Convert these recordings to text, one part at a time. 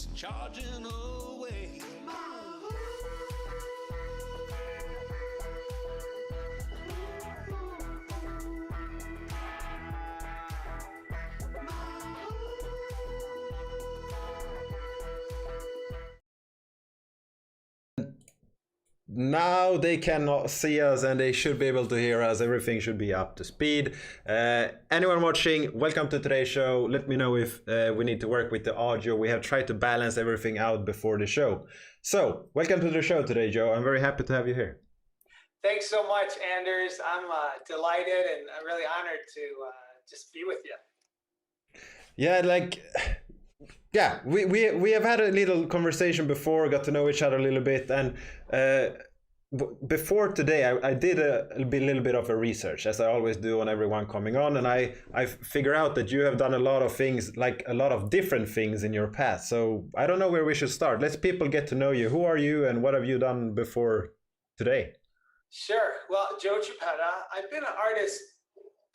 keeps charging away. Now they cannot see us and they should be able to hear us. Everything should be up to speed. Anyone watching, welcome to today's show. Let me know if we need to work with the audio. We have tried to balance everything out before the show. So, welcome to the show today, Joe. I'm very happy to have you here. Thanks so much, Anders. I'm delighted and I'm really honored to just be with you. Yeah, we have had a little conversation before, got to know each other a little bit, and before today I did a little bit of a research, as I always do on everyone coming on, and I figure out that you have done a lot of things, like a lot of different things in your past. So I don't know where we should start. Let's people get to know you. Who are you and what have you done before today? Sure. Well, Joe Chiappetta. I've been an artist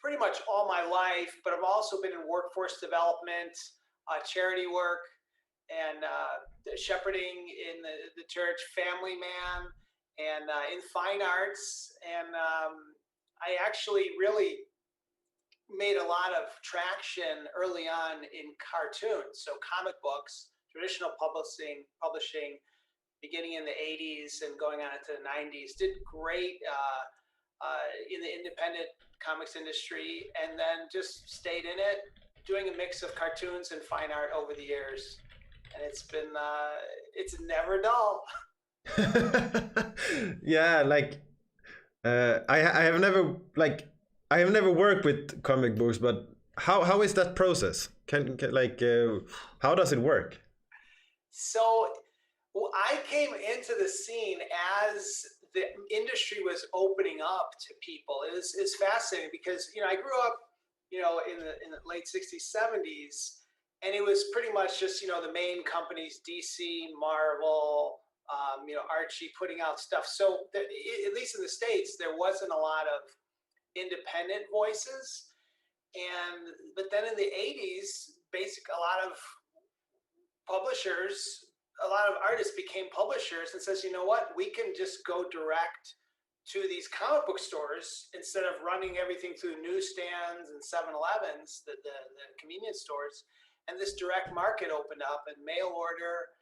pretty much all my life, but I've also been in workforce development, charity work, and shepherding in the church, family man, and in fine arts. And I actually really made a lot of traction early on in cartoons, so comic books, traditional publishing, beginning in the 80s and going on into the 90s. Did great in the independent comics industry, and then just stayed in it, doing a mix of cartoons and fine art over the years, and it's been it's never dull. Yeah, I have never worked with comic books, but how is that process? How does it work? So I came into the scene as the industry was opening up to people. It's fascinating because I grew up in the late 60s, 70s, and it was pretty much just, the main companies, DC, Marvel, Archie putting out stuff. So at least in the States, there wasn't a lot of independent voices. But then in the 80s, a lot of publishers, a lot of artists became publishers and says, you know what, we can just go direct to these comic book stores instead of running everything through newsstands and 7-Elevens, the convenience stores. And this direct market opened up and mail order.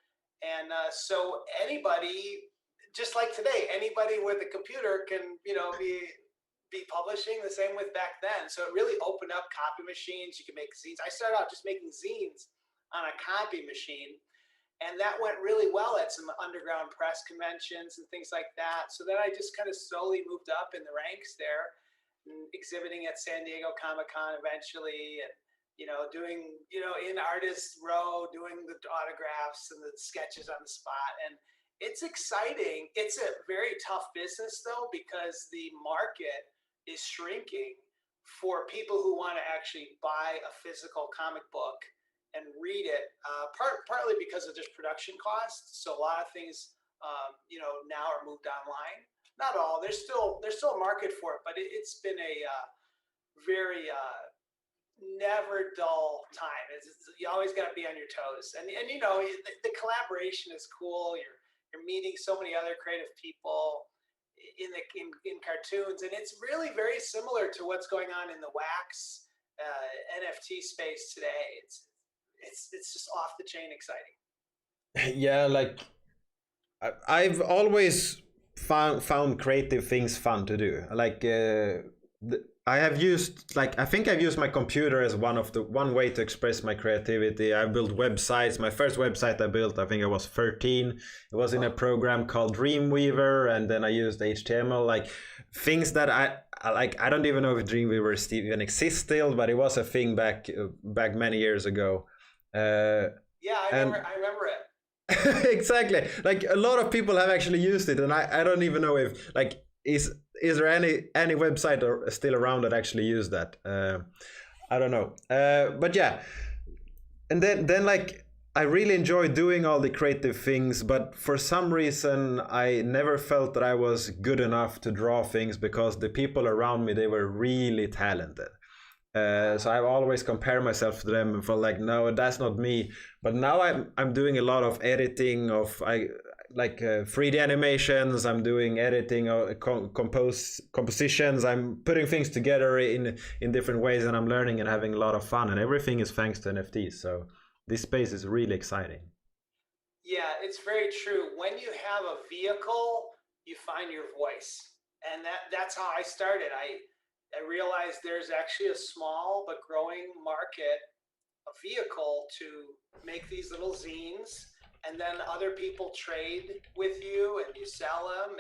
And so anybody, just like today, anybody with a computer can, be publishing. The same with back then. So it really opened up copy machines. You can make zines. I started out just making zines on a copy machine. And that went really well at some underground press conventions and things like that. So then I just kind of slowly moved up in the ranks there, exhibiting at San Diego Comic-Con eventually, and doing in Artist Row, doing the autographs and the sketches on the spot. And it's exciting. It's a very tough business though, because the market is shrinking for people who want to actually buy a physical comic book and read it, partly because of just production costs. So a lot of things, now are moved online. Not all. There's still a market for it, but it's been a very never dull time. You always got to be on your toes, and the collaboration is cool. You're meeting so many other creative people in cartoons, and it's really very similar to what's going on in the wax NFT space today. It's just off the chain exciting. Yeah, I've always found creative things fun to do. I think I've used my computer as one way to express my creativity. I built websites. My first website I built, I think I was 13. It was in a program called Dreamweaver, and then I used HTML, things that I don't even know if Dreamweaver even exists still, but it was a thing back many years ago. I remember it. Exactly. A lot of people have actually used it, and I don't even know if is there any website still around that actually use that. I don't know. But yeah, and then I really enjoy doing all the creative things, but for some reason I never felt that I was good enough to draw things because the people around me, they were really talented. So I always compare myself to them and felt like, no, that's not me. But now I'm doing a lot of editing of 3D animations. I'm doing editing of compositions. I'm putting things together in different ways, and I'm learning and having a lot of fun. And everything is thanks to NFTs. So this space is really exciting. Yeah, it's very true. When you have a vehicle, you find your voice. And that's how I started. I realized there's actually a small but growing market, a vehicle to make these little zines, and then other people trade with you and you sell them,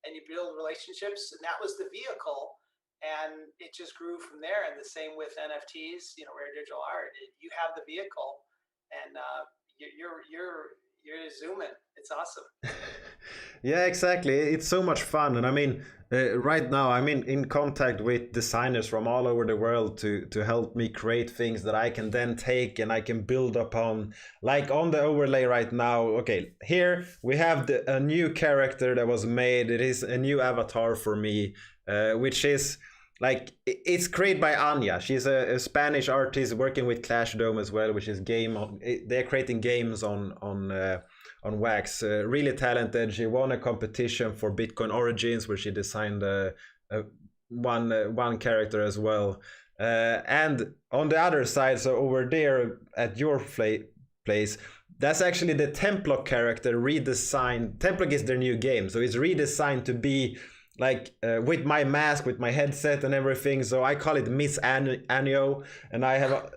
and you build relationships. And that was the vehicle. And it just grew from there. And the same with NFTs, rare digital art. You have the vehicle, and you're zooming. It's awesome. Yeah, exactly. It's so much fun, and I mean, right now I'm in contact with designers from all over the world to help me create things that I can then take and I can build upon. Like on the overlay right now. Okay, here we have a new character that was made. It is a new avatar for me, which is. Like, it's created by Anya. She's a Spanish artist working with Clash Dome as well, which is they're creating games on wax. Really talented. She won a competition for Bitcoin Origins where she designed one character as well. And on the other side, so over there at your place, that's actually the Templock character redesigned. Templock is their new game, so it's redesigned to be like with my mask, with my headset and everything. So I call it Miss Anio, and I have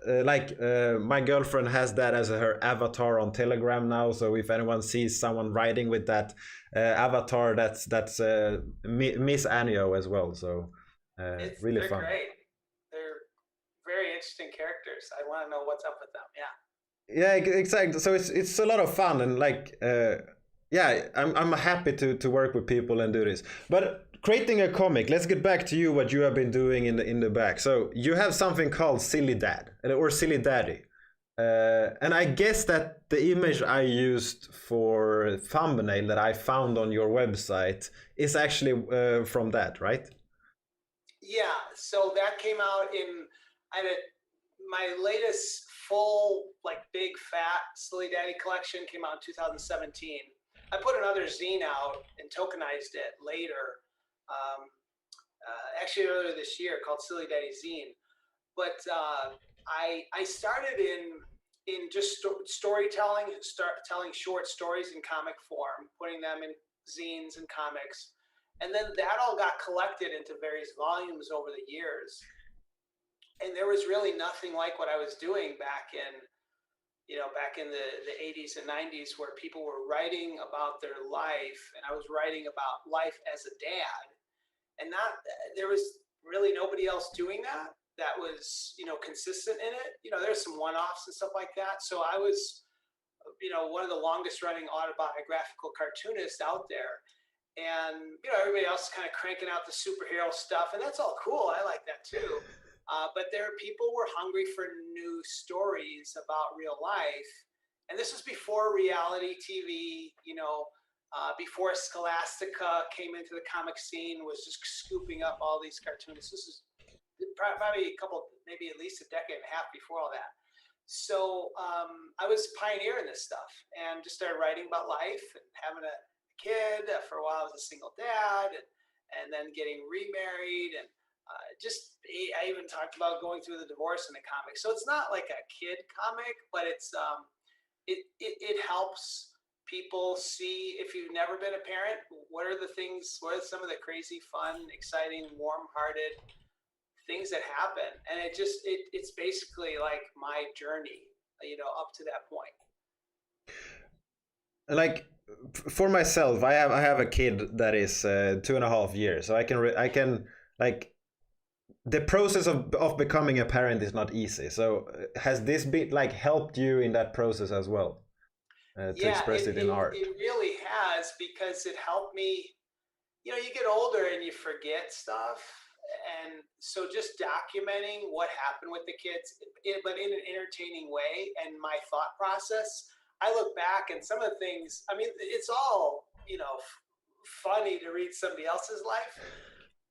my girlfriend has that as her avatar on Telegram now. So if anyone sees someone riding with that avatar, that's Miss Anio as well. So really they're fun. Great. They're very interesting characters. I want to know what's up with them. Yeah. Yeah, exactly. So it's a lot of fun, and yeah, I'm happy to work with people and do this. But creating a comic, let's get back to you, what you have been doing in the back. So you have something called Silly Dad or Silly Daddy. And I guess that the image I used for thumbnail that I found on your website is actually from that, right? Yeah. So that came out my latest full, big fat Silly Daddy collection came out in 2017. I put another zine out and tokenized it later, actually earlier this year, called Silly Daddy Zine. But I started in just storytelling, telling short stories in comic form, putting them in zines and comics, and then that all got collected into various volumes over the years. And there was really nothing like what I was doing back in the 80s and 90s, where people were writing about their life, and I was writing about life as a dad, and there was really nobody else doing that was consistent in it. There's some one-offs and stuff like that. So I was one of the longest running autobiographical cartoonists out there, and everybody else is kind of cranking out the superhero stuff, and that's all cool. I like that too. But people were hungry for new stories about real life. And this was before reality TV, before Scholastica came into the comic scene, was just scooping up all these cartoonists. This is probably maybe at least a decade and a half before all that. So I was pioneering this stuff and just started writing about life and having a kid. For a while, I was a single dad, and then getting remarried, and I even talked about going through the divorce in the comic. So it's not like a kid comic, but it's it helps people see, if you've never been a parent, what are some of the crazy, fun, exciting, warm-hearted things that happen. And it's basically like my journey, up to that point. Like for myself, I have a kid that is 2.5 years, so I can like. The process of becoming a parent is not easy. So has this been helped you in that process as well, to express it in art? It really has, because it helped me. You get older and you forget stuff, and so just documenting what happened with the kids, but in an entertaining way, and my thought process. I look back and some of the things. I mean, it's all funny to read somebody else's life.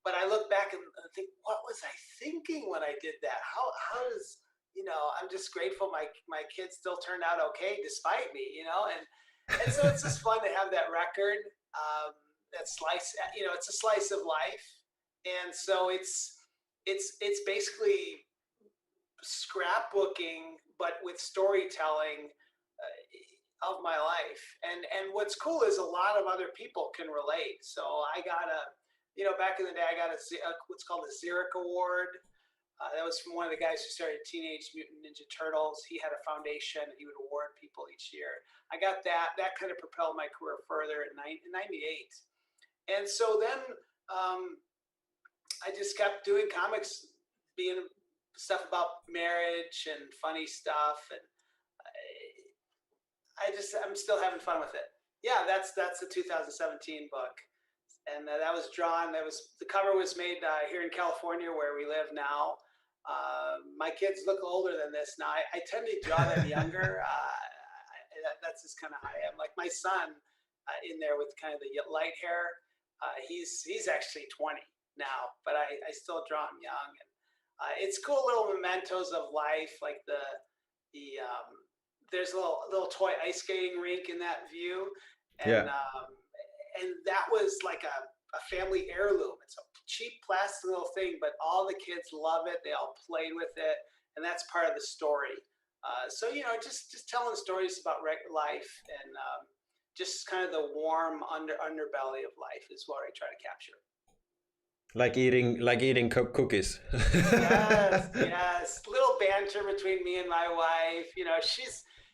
but I look back and think, what was I thinking when I did that? How does, I'm just grateful my kids still turned out okay despite me, and so it's just fun to have that record, that slice, it's a slice of life, and so it's basically scrapbooking, but with storytelling of my life. And what's cool is a lot of other people can relate. So I got back in the day, I got what's called a Xeric Award. That was from one of the guys who started Teenage Mutant Ninja Turtles. He had a foundation, and he would award people each year. I got that. That kind of propelled my career further in '98. And so then I just kept doing comics, being stuff about marriage and funny stuff, and I'm still having fun with it. Yeah, that's the 2017 book, and that was drawn. The cover was made here in California, where we live now. My kids look older than this now. I tend to draw them younger. That's just kind of how I am. Like my son in there with kind of the light hair. He's actually 20 now, but I still draw him young. And it's cool little mementos of life, like there's a little toy ice skating rink in that view, and and that was like a family heirloom. It's a cheap plastic little thing, but all the kids love it. They all played with it, and that's part of the story. So just telling stories about life, and just kind of the warm underbelly of life is what I try to capture. Like eating cookies. Yes. Little banter between me and my wife.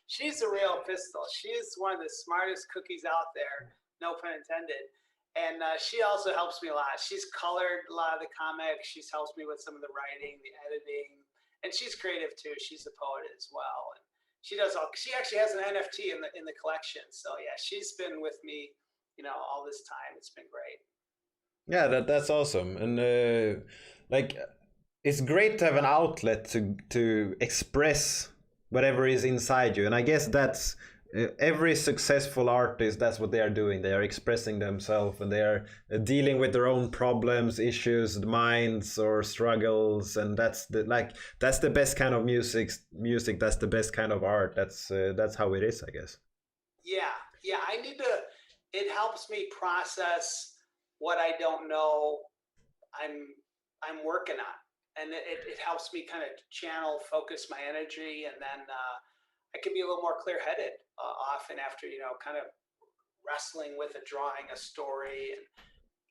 She's a real pistol. She's one of the smartest cookies out there, no pun intended. And she also helps me a lot. She's colored a lot of the comics. She's helped me with some of the writing, the editing, and she's creative too. She's a poet as well, and she actually has an NFT in the collection. So yeah, she's been with me, all this time. It's been great. Yeah, that's awesome, and like it's great to have an outlet to express whatever is inside you, and I guess that's every successful artist. That's what they are doing. They are expressing themselves, and they are dealing with their own problems, issues, minds, or struggles, and that's the best kind of music. That's the best kind of art. That's how it is, I guess. Yeah. It helps me process what I don't know I'm working on, and it helps me kind of focus my energy, and then I can be a little more clear-headed often after kind of wrestling with a drawing, a story,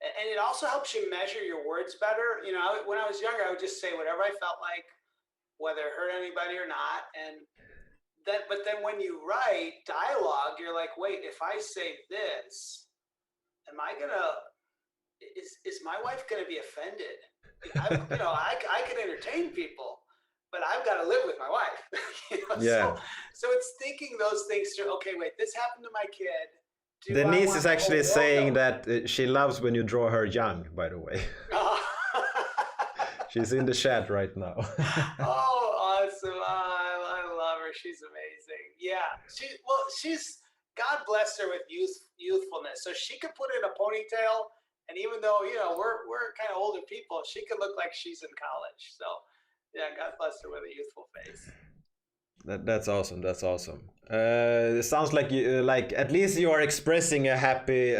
and it also helps you measure your words better. When I was younger, I would just say whatever I felt like, whether it hurt anybody or not, but then when you write dialogue, you're like, wait, if I say this, am I gonna? Is my wife going to be offended? I can entertain people, but I've got to live with my wife. Yeah. So it's thinking those things through. Okay, wait, this happened to my kid. Denise is actually saying that she loves when you draw her young, by the way. She's in the chat right now. Oh, awesome. I love her. She's amazing. Yeah. She's, God bless her with youthfulness. So she could put in a ponytail, and even though, we're kind of older people, she could look like she's in college. So yeah, God bless her with a youthful face. That's awesome. That's awesome. It sounds like you at least you are expressing a happy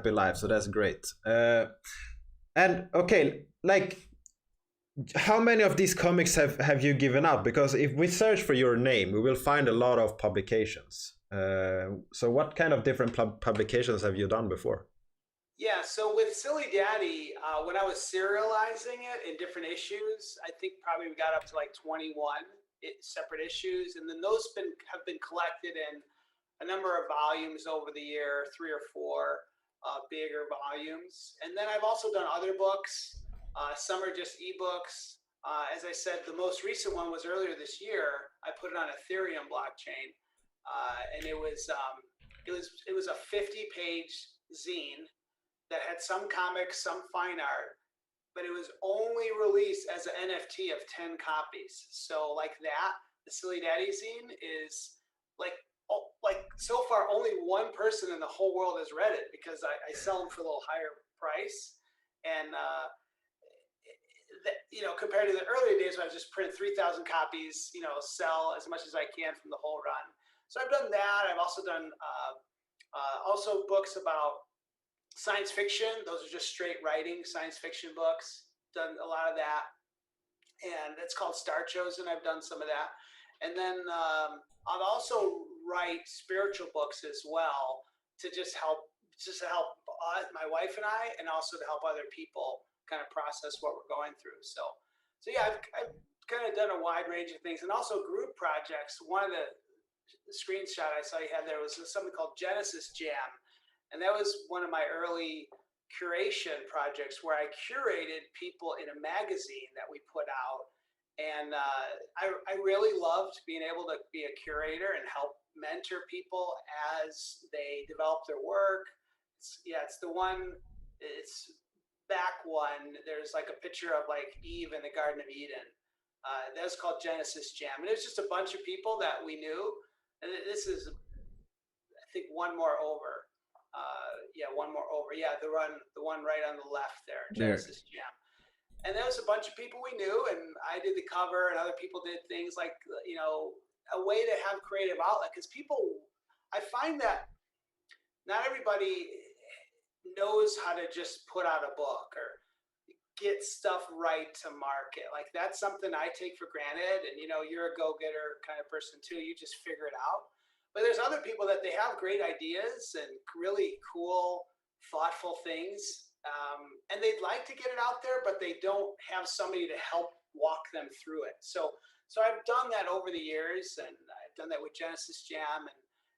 life. So that's great. And okay, how many of these comics have you given up? Because if we search for your name, we will find a lot of publications. So what kind of different publications have you done before? Yeah, so with Silly Daddy, when I was serializing it in different issues, I think probably we got up to like 21 separate issues, and then those have been collected in a number of volumes over the year, 3 or 4 bigger volumes. And then I've also done other books. Some are just ebooks. As I said, the most recent one was earlier this year. I put it on Ethereum blockchain, and it was a 50-page zine that had some comics, some fine art, but it was only released as an NFT of 10 copies. So like that, the Silly Daddy zine is like so far only one person in the whole world has read it, because I sell them for a little higher price. And compared to the earlier days when I just print 3,000 copies, sell as much as I can from the whole run. So I've done that. I've also done also books about science fiction. Those are just straight writing science fiction books. Done a lot of that, and it's called Star Chosen. I've done some of that, and then I've also write spiritual books as well to just help my wife and I, and also to help other people kind of process what we're going through. So yeah, I've kind of done a wide range of things, and also group projects. One of the screenshot I saw you had there was something called Genesis Jam, and that was one of my early curation projects where I curated people in a magazine that we put out. And I really loved being able to be a curator and help mentor people as they develop their work. It's the one, it's back one. There's like a picture of like Eve in the Garden of Eden. That was called Genesis Jam. And it was just a bunch of people that we knew. And this is, I think, one more over. One more over. Yeah, the one right on the left there, Genesis Jam. And there was a bunch of people we knew, and I did the cover, and other people did things like, a way to have creative outlet. Because I find that not everybody knows how to just put out a book or get stuff right to market. Like, that's something I take for granted. And, you're a go-getter kind of person too. You just figure it out. But there's other people that they have great ideas and really cool, thoughtful things. And they'd like to get it out there, but they don't have somebody to help walk them through it. So I've done that over the years, and I've done that with Genesis Jam,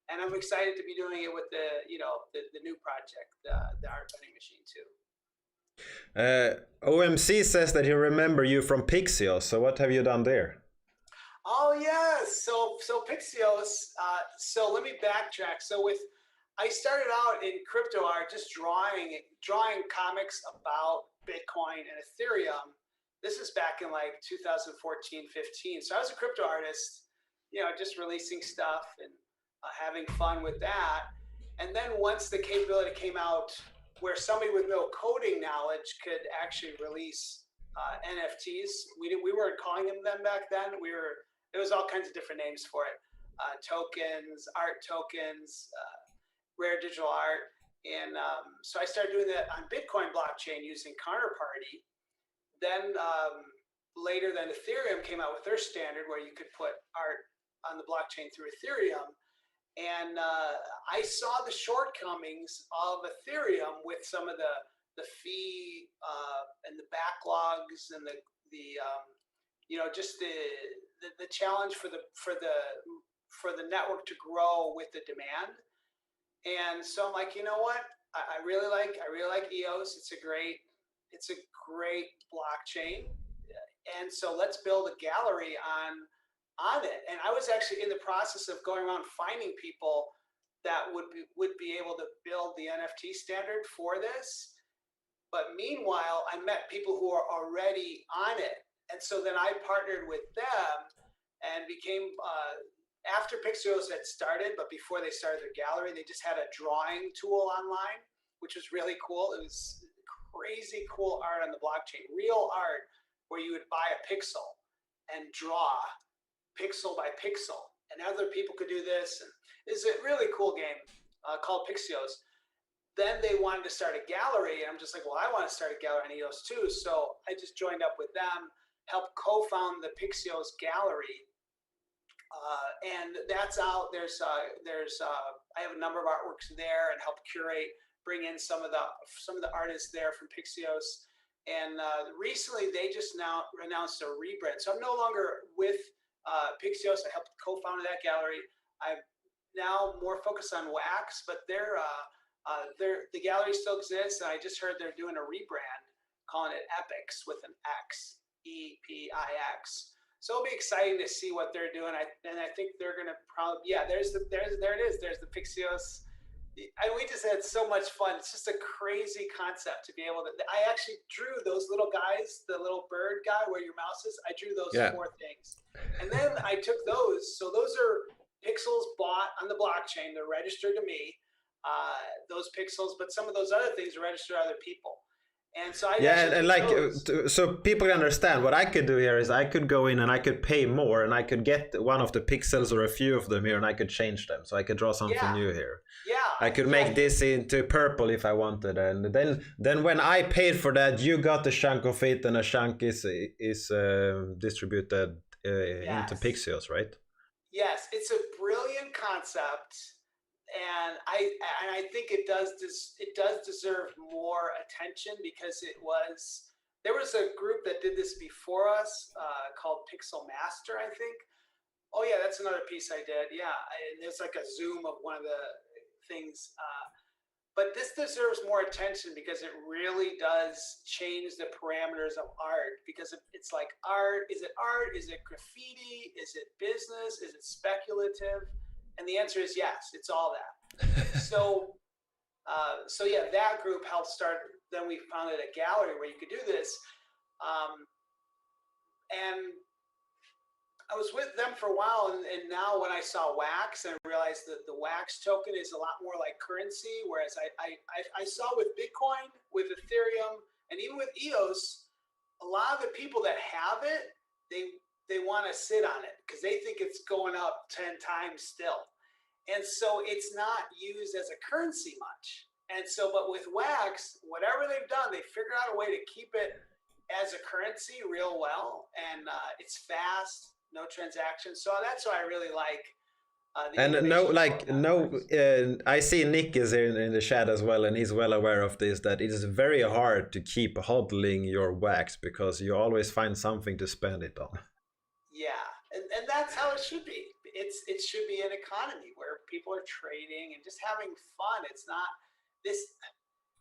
and I'm excited to be doing it with the new project, the Art Vending Machine too. OMC says that he remember you from Pixios. So what have you done there? Oh yes, so Pixios. So let me backtrack. I started out in crypto art, just drawing comics about Bitcoin and Ethereum. This is back in like 2014, 15. So I was a crypto artist, just releasing stuff and having fun with that. And then once the capability came out where somebody with no coding knowledge could actually release NFTs, we weren't calling them back then. There was all kinds of different names for it. Tokens, art tokens, rare digital art. And so I started doing that on Bitcoin blockchain using Counterparty. Then later, Ethereum came out with their standard where you could put art on the blockchain through Ethereum. And I saw the shortcomings of Ethereum with some of the fee and the backlogs and just the challenge for the network to grow with the demand. And so I'm like, you know what? I really like EOS. It's a great blockchain. And so let's build a gallery on it. And I was actually in the process of going around finding people that would be able to build the NFT standard for this. But meanwhile, I met people who are already on it. And so then I partnered with them and became after Pixios had started, but before they started their gallery, they just had a drawing tool online, which was really cool. It was crazy cool art on the blockchain, real art where you would buy a pixel and draw pixel by pixel. And other people could do this. And it's a really cool game called Pixios. Then they wanted to start a gallery, and I'm just like, well, I want to start a gallery on EOS too. So I just joined up with them, helped co-found the Pixios gallery. And that's out. There's I have a number of artworks there and help curate, bring in some of the artists there from Pixios. And recently they just now announced a rebrand. So I'm no longer with Pixios. I helped co-found that gallery. I'm now more focused on Wax, but the gallery still exists. And I just heard they're doing a rebrand, calling it Epix with an X, EPIX. So it'll be exciting to see what they're doing. I think they're gonna probably, there it is. There's the Pixios. We just had so much fun. It's just a crazy concept to be able to. I actually drew those little guys, the little bird guy where your mouse is. I drew those 4 things, and then I took those. So those are pixels bought on the blockchain. They're registered to me. Those pixels, but some of those other things are registered to other people. And so I Yeah, actually and like chose. so people understand what I could do here is I could go in and I could pay more and I could get one of the pixels or a few of them here and I could change them. So I could draw something Yeah, new here. I yeah, could yeah. make this into purple if I wanted, and then when I paid for that, you got a chunk of it, and a chunk is distributed into Yes. pixels, right? Yes, it's a brilliant concept, and I think it does deserve more attention because there was a group that did this before us called Pixel Master, I think. Oh yeah, that's another piece I did. Yeah, there's like a zoom of one of the things. But this deserves more attention because it really does change the parameters of art. Because it's like art. Is it art? Is it graffiti? Is it business? Is it speculative? And the answer is yes. It's all that. So, so yeah, that group helped start. Then we founded a gallery where you could do this, and I was with them for a while, and now when I saw wax and realized that the wax token is a lot more like currency, whereas I saw with Bitcoin, with Ethereum, and even with EOS, a lot of the people that have it, they want to sit on it because they think it's going up 10 times still. And so it's not used as a currency much. And so, but with wax, whatever they've done, they figured out a way to keep it as a currency real well, and it's fast, no transactions. So that's why I really like the And no, innovation like program. no, I see Nick is in the chat as well, and he's well aware of this. That it is very hard to keep hodling your wax because you always find something to spend it on. Yeah, and that's how it should be. It should be an economy where people are trading and just having fun. It's not this.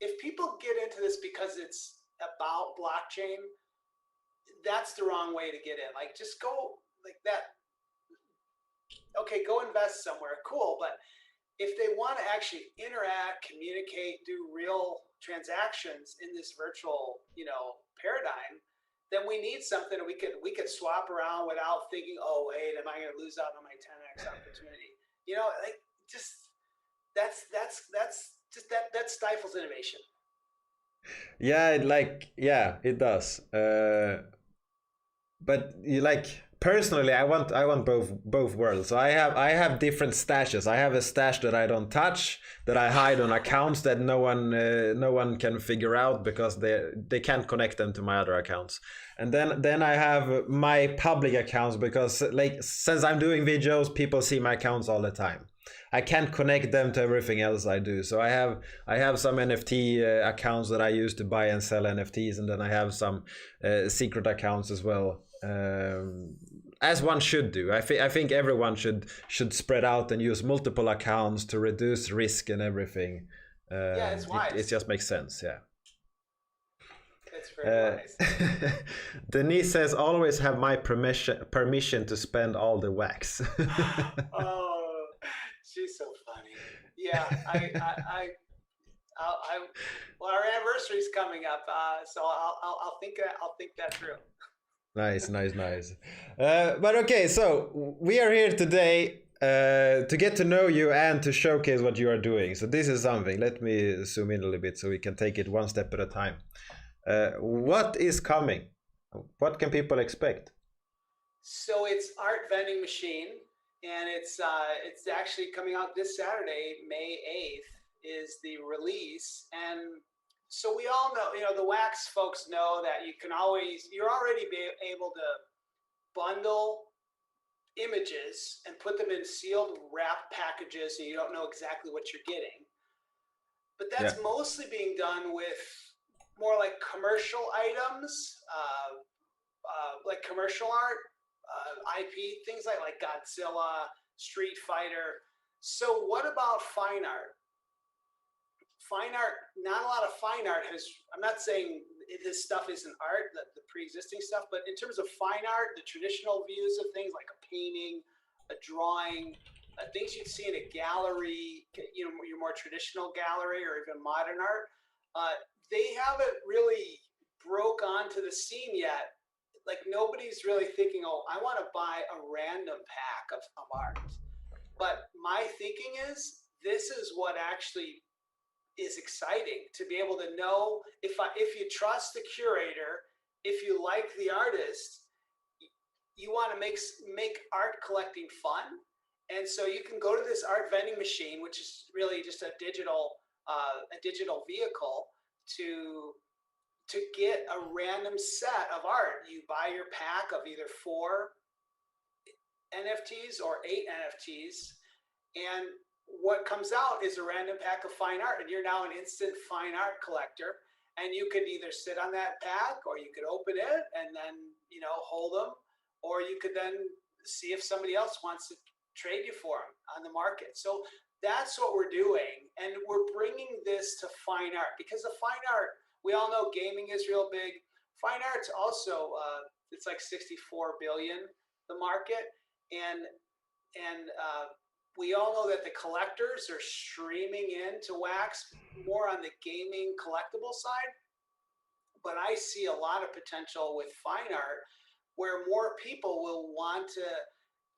If people get into this because it's about blockchain, that's the wrong way to get in. Like, just go like that. Okay, go invest somewhere. Cool, but if they want to actually interact, communicate, do real transactions in this virtual, paradigm, then we need something that we could swap around without thinking, oh wait, am I going to lose out on my 10x opportunity? Like just that stifles innovation. Yeah, yeah, it does. But you like personally, I want both worlds. So I have different stashes. I have a stash that I don't touch, that I hide on accounts that no one can figure out because they can't connect them to my other accounts. And then I have my public accounts because like since I'm doing videos, people see my accounts all the time. I can't connect them to everything else I do. So I have some NFT accounts that I use to buy and sell NFTs, and then I have some secret accounts as well. As one should do. I think everyone should spread out and use multiple accounts to reduce risk and everything. Yeah, it's wise. It just makes sense. Yeah. It's very wise. Denise says, "Always have my permission to spend all the wax." Oh, she's so funny. Yeah, well, our anniversary's coming up, so I'll think that through. Nice. But okay, so we are here today to get to know you and to showcase what you are doing. So this is something. Let me zoom in a little bit so we can take it one step at a time. What is coming? What can people expect? So it's Art Vending Machine, and it's actually coming out this Saturday, May 8th, is the release. And so we all know, the wax folks know that you're already able to bundle images and put them in sealed wrap packages so you don't know exactly what you're getting. But that's mostly being done with more like commercial items, like commercial art, IP, things like Godzilla, Street Fighter. So what about fine art? Fine art, not a lot of fine art I'm not saying this stuff isn't art, the pre-existing stuff, but in terms of fine art, the traditional views of things like a painting, a drawing, things you'd see in a gallery, your more traditional gallery or even modern art, they haven't really broke onto the scene yet. Like nobody's really thinking, oh, I want to buy a random pack of art. But my thinking is this is what actually is exciting to be able to know if you trust the curator, if you like the artist, you want to make art collecting fun. And so you can go to this art vending machine, which is really just a digital vehicle to get a random set of art. You buy your pack of either 4 NFTs or 8 NFTs, and what comes out is a random pack of fine art, and you're now an instant fine art collector. And you could either sit on that pack, or you could open it and then hold them, or you could then see if somebody else wants to trade you for them on the market. So that's what we're doing, and we're bringing this to fine art, because the fine art, we all know gaming is real big. Fine art's also it's like 64 billion, the market, and we all know that the collectors are streaming into Wax more on the gaming collectible side. But I see a lot of potential with fine art where more people will want to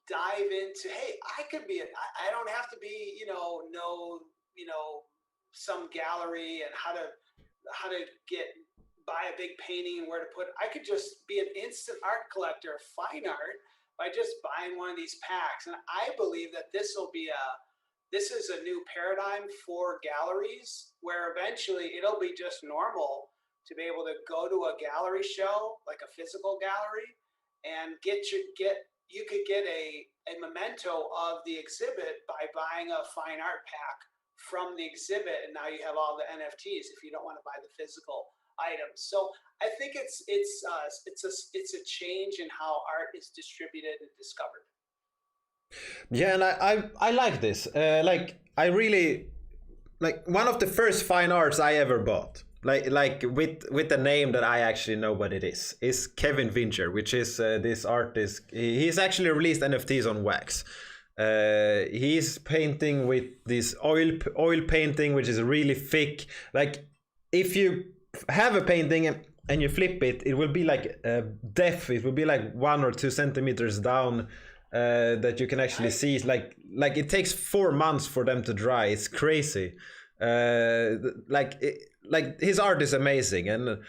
dive into, hey, I I don't have to be, know some gallery and how to buy a big painting and where to put it. I could just be an instant art collector of fine art by just buying one of these packs. And I believe that this is a new paradigm for galleries, where eventually it'll be just normal to be able to go to a gallery show, like a physical gallery, and you could get a memento of the exhibit by buying a fine art pack from the exhibit, and now you have all the NFTs if you don't want to buy the physical items. So I think it's a change in how art is distributed and discovered. Yeah, and I like this. I really like one of the first fine arts I ever bought. Like with the name that I actually know what it is Kevin Vincher, which is this artist. He's actually released NFTs on Wax. He's painting with this oil painting, which is really thick. Like if you have a painting and you flip it, it will be like depth. It will be like 1 or 2 centimeters down. That you can actually see. Like it takes 4 months for them to dry. It's crazy. Like his art is amazing, and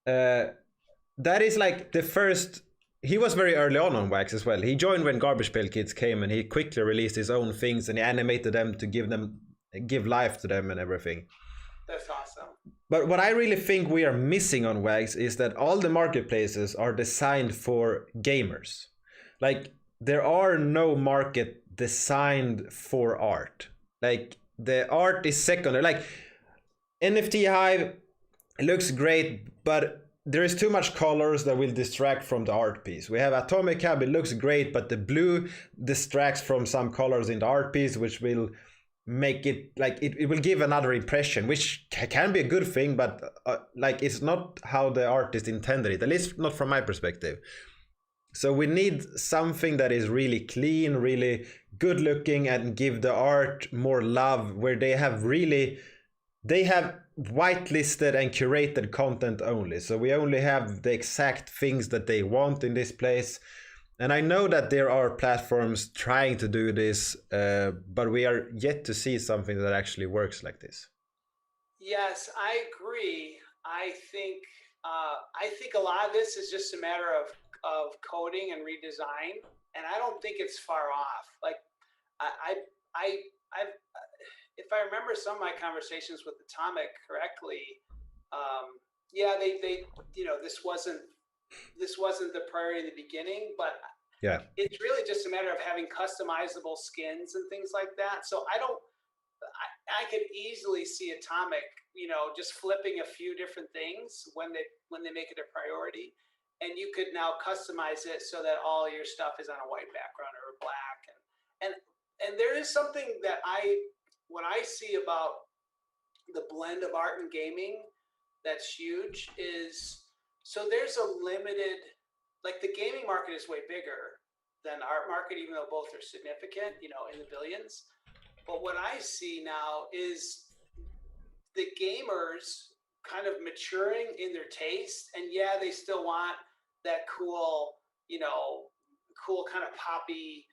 that is like the first. He was very early on Wax as well. He joined when Garbage Pail Kids came, and he quickly released his own things, and he animated them to give life to them and everything. That's awesome. But what I really think we are missing on Wax is that all the marketplaces are designed for gamers. Like there are no market designed for art. Like the art is secondary. Like NFT Hive, it looks great, but there is too much colors that will distract from the art piece. We have Atomic Cab, it looks great, but the blue distracts from some colors in the art piece, which will make it like it will give another impression, which can be a good thing, but like it's not how the artist intended it, at least not from my perspective. So we need something that is really clean, really good looking, and give the art more love, where they have whitelisted and curated content only. So we only have the exact things that they want in this place. And I know that there are platforms trying to do this, but we are yet to see something that actually works like this. Yes, I agree. I think a lot of this is just a matter of coding and redesign, and I don't think it's far off. Like I've if I remember some of my conversations with Atomic correctly, yeah, they this wasn't the priority in the beginning, but yeah, it's really just a matter of having customizable skins and things like that. So I could easily see Atomic, just flipping a few different things when they make it a priority. And you could now customize it so that all your stuff is on a white background or black. And there is something that what I see about the blend of art and gaming that's huge is, so there's a limited, like the gaming market is way bigger than the art market, even though both are significant, in the billions. But what I see now is the gamers kind of maturing in their taste, and yeah, they still want that cool kind of poppy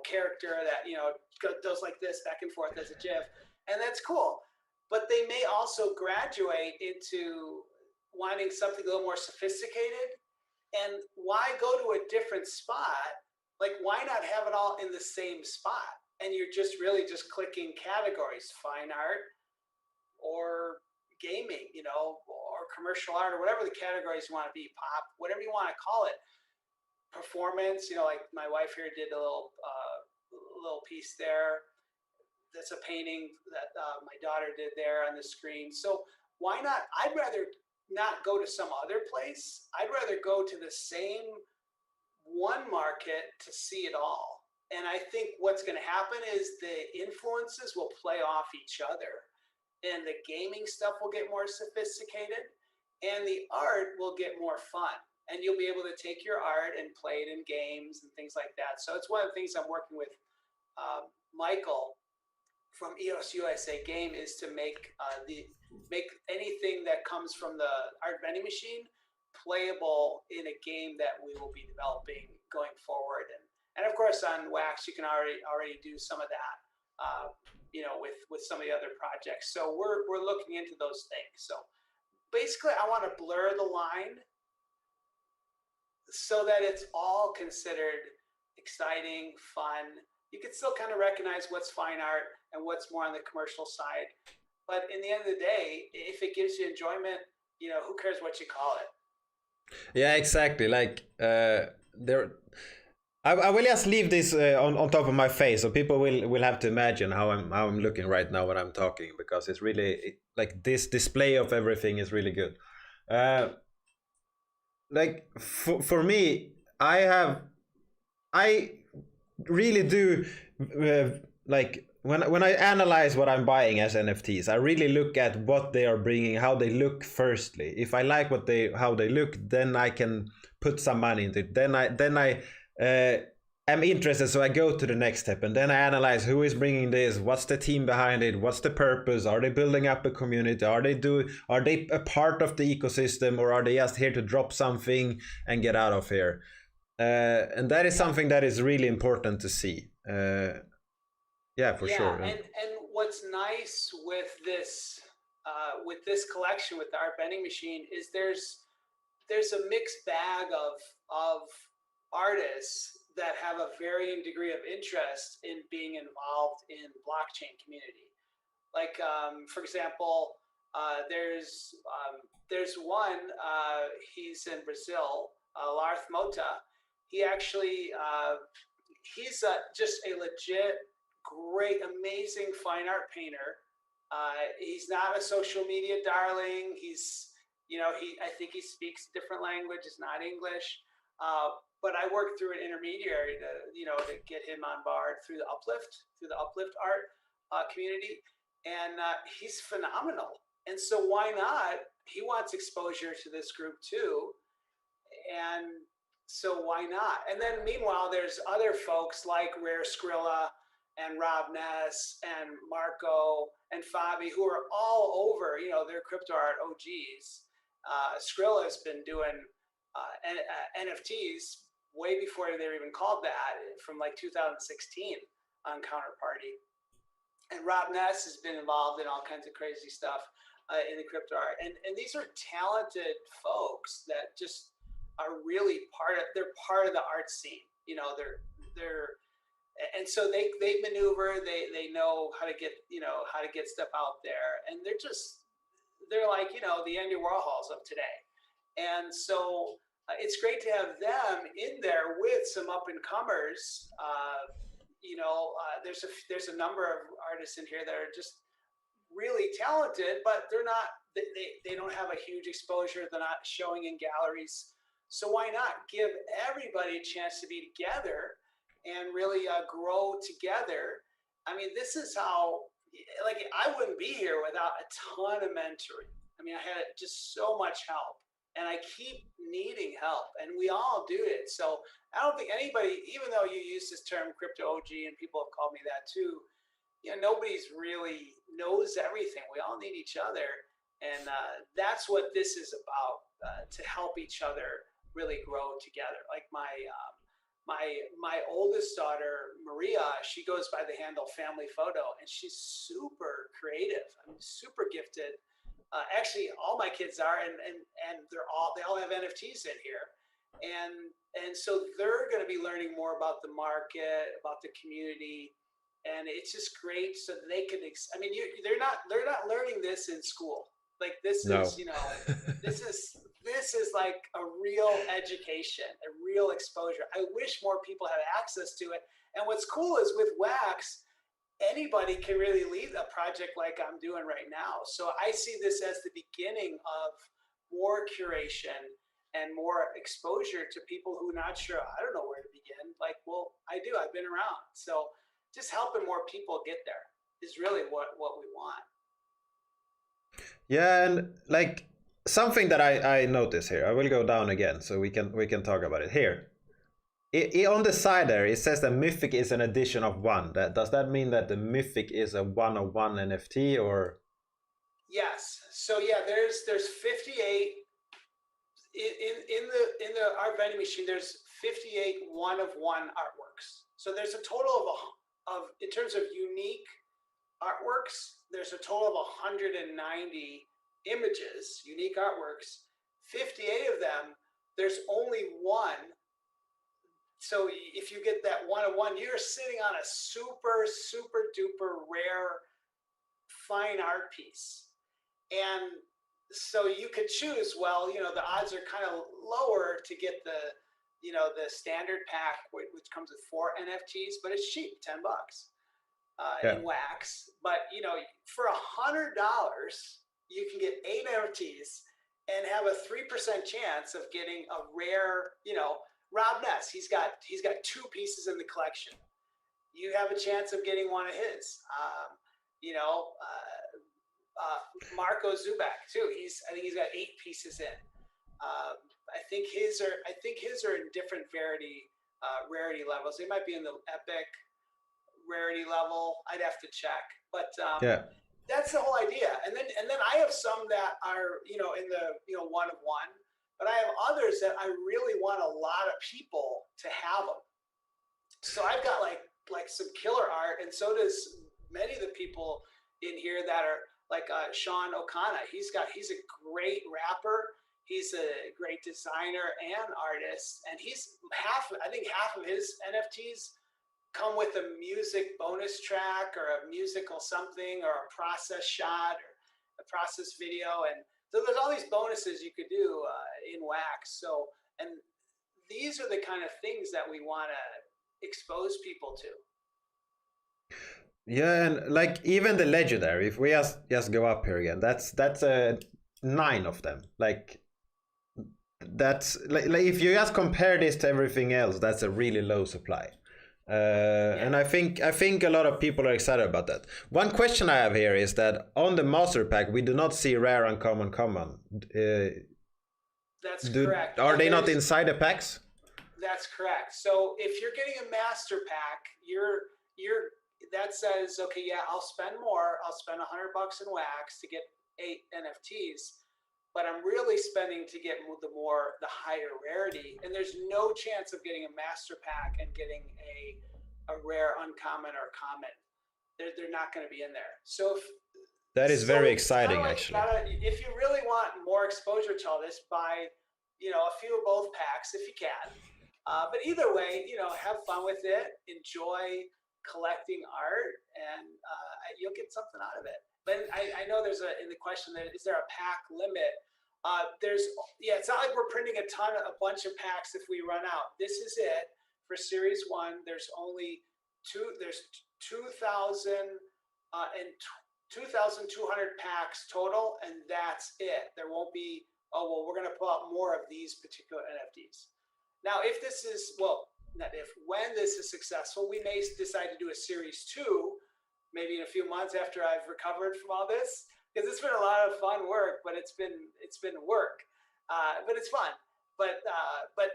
character that does like this back and forth as a GIF, and that's cool. but they may also graduate into wanting something a little more sophisticated. And why go to a different spot? Like, why not have it all in the same spot? And you're just really just clicking categories, fine art or gaming, you know, or commercial art, or whatever the categories you want to be, pop, whatever you want to call it. Performance, you know, like my wife here did a little piece there. That's a painting that my daughter did there on the screen. So why not? I'd rather not go to some other place. I'd rather go to the same one market to see it all. And I think what's going to happen is the influences will play off each other, and the gaming stuff will get more sophisticated, and the art will get more fun. And you'll be able to take your art and play it in games and things like that. So it's one of the things I'm working with Michael from EOSUSA Game is to make anything that comes from the Art Vending Machine playable in a game that we will be developing going forward. And of course on Wax you can already do some of that, you know, with some of the other projects. So we're looking into those things. So basically I want to blur the line so that it's all considered exciting, fun. You can still kind of recognize what's fine art and what's more on the commercial side. But in the end of the day, if it gives you enjoyment, you know, who cares what you call it? Yeah, exactly. Like I will just leave this on top of my face, so people will have to imagine how I'm looking right now when I'm talking, because it's really like this display of everything is really good. Like for me, I really do like when I analyze what I'm buying as NFTs, I really look at what they are bringing, how they look firstly. If I like how they look, then I can put some money into it. Then I am interested, so I go to the next step, and then I analyze who is bringing this, what's the team behind it, what's the purpose, are they building up a community, are they a part of the ecosystem, or are they just here to drop something and get out of here? And that is something that is really important to see. Yeah, for sure. And what's nice with this collection with the Art Vending Machine is there's a mixed bag of artists that have a varying degree of interest in being involved in blockchain community. Like for example, there's one, he's in Brazil, Larth Mota. He actually he's just a legit great, amazing fine art painter. He's not a social media darling. He's, you know, I think he speaks different language. It's not English. But I worked through an intermediary to get him on board through the Uplift.Art community. And he's phenomenal. And so why not? He wants exposure to this group too. And so why not? And then meanwhile, there's other folks like Rare Skrilla and Rob Ness and Marco and Fabi, who are all over, you know, they're crypto art OGs. Skrilla has been doing NFTs way before they were even called that, from like 2016 on Counterparty. And Rob Ness has been involved in all kinds of crazy stuff in the crypto art. And these are talented folks that just are really they're part of the art scene. You know, and so they maneuver, they know how to get stuff out there, and they're like, you know, the Andy Warhols of today. And so it's great to have them in there with some up and comers. There's a number of artists in here that are just really talented, but they don't have a huge exposure. They're not showing in galleries. So why not give everybody a chance to be together and really grow together? I mean, this is how, like, I wouldn't be here without a ton of mentoring. I mean, I had just so much help, and I keep needing help, and we all do it. So I don't think anybody, even though you use this term crypto OG and people have called me that too, you know, nobody's really knows everything. We all need each other. And that's what this is about, to help each other really grow together. Like my oldest daughter, Maria, she goes by the handle Family Photo, and she's super creative. I mean, super gifted. Actually, all my kids are, and they all have NFTs in here, and so they're going to be learning more about the market, about the community, and it's just great so that they can. I mean, they're not learning this in school. Like this No. is, this is like a real education, a real exposure. I wish more people had access to it. And what's cool is with Wax, anybody can really lead a project like I'm doing right now. So I see this as the beginning of more curation and more exposure to people who are not sure, I don't know where to begin. Like, well, I do, I've been around. So just helping more people get there is really what we want. Yeah, and like something that I notice here, I will go down again so we can talk about it here. On the side there, it says that Mythic is an edition of one. Does that mean that the Mythic is a one-of-one NFT or? Yes. So yeah, there's 58 in the Art Vending Machine. There's 58 one-of-one artworks. So there's a total of in terms of unique artworks, there's a total of 190 images, unique artworks. 58 of them, there's only one. So if you get that one-of-one, you're sitting on a super, super duper rare fine art piece. And so you could choose, well, the odds are kind of lower to get the standard pack, which comes with 4 NFTs, but it's cheap, $10 in Wax. But, for $100, you can get 8 NFTs and have a 3% chance of getting a rare, Rob Ness, he's got 2 pieces in the collection. You have a chance of getting one of his. Marco Zuback too. I think he's got 8 pieces in. I think his are in different rarity levels. They might be in the epic rarity level. I'd have to check. But that's the whole idea. And then I have some that are in the one-of-one. But I have others that I really want a lot of people to have them. So I've got like some killer art, and so does many of the people in here that are like Sean Okana. He's a great rapper. He's a great designer and artist, and I think half of his NFTs come with a music bonus track or a musical something or a process shot or a process video. And so there's all these bonuses you could do in Wax. So, and these are the kind of things that we want to expose people to. Yeah, and like even the legendary, if we just go up here again, that's 9 of them. Like that's like if you just compare this to everything else, that's a really low supply. And I think a lot of people are excited about that. One question I have here is that on the master pack we do not see rare, uncommon, common. That's correct. Are they not inside the packs? That's correct. So if you're getting a master pack, that says, okay, yeah, I'll spend more. I'll spend $100 in Wax to get 8 NFTs, but I'm really spending to get the higher rarity. And there's no chance of getting a master pack and getting a rare, uncommon, or common. They're not going to be in there. So that is very exciting, actually. If you really want more exposure to all this, buy a few of both packs if you can. But either way, have fun with it, enjoy collecting art, and you'll get something out of it. But I know there's in the question that is there a pack limit? It's not like we're printing a bunch of packs if we run out. This is it for Series 1. There's only 2,200 packs total, and that's it. There won't be, we're going to pull out more of these particular NFTs. Now, when this is successful, we may decide to do a Series 2, maybe in a few months after I've recovered from all this, because it's been a lot of fun work, but it's been work, but it's fun. But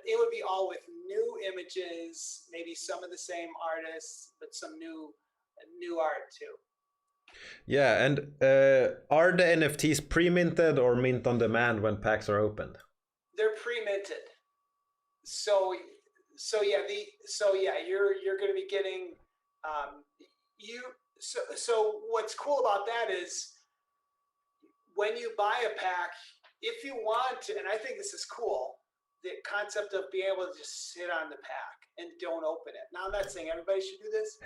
it would be all with new images, maybe some of the same artists, but some new art too. Yeah, and are the NFTs pre-minted or mint on demand when packs are opened? They're pre-minted. So you're going to be getting so what's cool about that is when you buy a pack, if you want to, and I think this is cool, the concept of being able to just sit on the pack and don't open it. Now, I'm not saying everybody should do this,